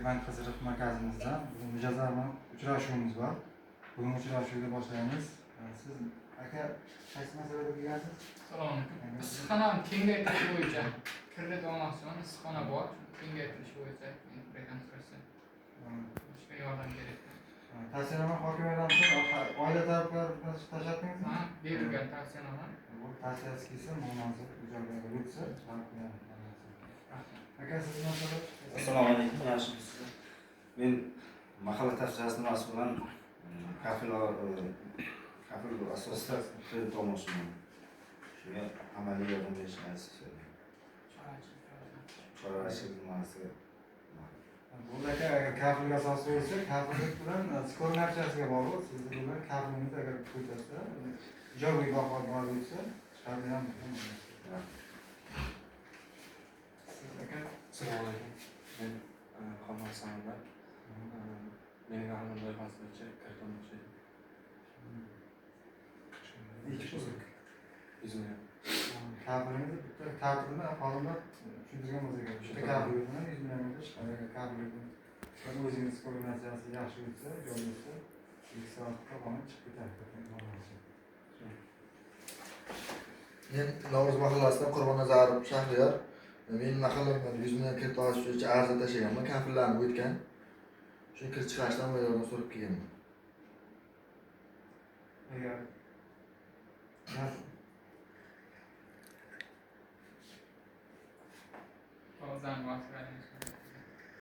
Ben Kızırık merkezimizden bugün mijozlarla uchrashuvimiz var. Bugun uchrashuvga boshlaymiz. Siz aka qaysi masalada kelgansiz? Assalomu alaykum. Issiqxonani kengaytirish bo'yicha kredit olmoqchiman. Issiqxona bor. Kengaytirish bo'yicha rekonstruksiya ishga yordam kerak. Tavsiyanoma hokimiyatdan oila taraflaridan tashlattingizmi? Ha, berilgan tavsiyalar. Bu tavsiyasi kelsa munosib ijoraga o'tsa, aka siz masala. Assalomu alaykum, yaxshimisiz? Men mahalla tashkilotchisi mas'uliman. Kafil asosida kredit olmoqchiman. Shunga amaliy yordam berishni aytishdi. Chorvachilik nimasi? Bu aka kafilga asosida bo'lsa, kafillik bilan skor natijasiga bog'liq. Siz bilan kafilingiz agar ko'rsatsa, ijobiy baho bor bo'lsa, chiqarib ham Assalomu alaykum. Men Muhammad Samandar. Mening ahlim loyihasi bo'yicha kredit olmoqchi edim. ikki pul. 100 million. Kafilingiz bitta tartibini aholiga tushuntirgan bo'lsa kerak. Shunda kafillik bilan 100 millionga chiqadi. Kafillik bilan o'zingiz skor natijasi yaxshi bo'lsa, ijobiy bo'lsa, 2 soatda qonun chiqib ketadi. Men Navro'z mahallasidan Qurbonnazarov Shahriyar. Men mahallamdan 100 million kredit olish bo'yicha ariza tashlaganman, kafillarni o'tgan. Shu kirib chiqarishdan yordam so'rab kelganman. Agar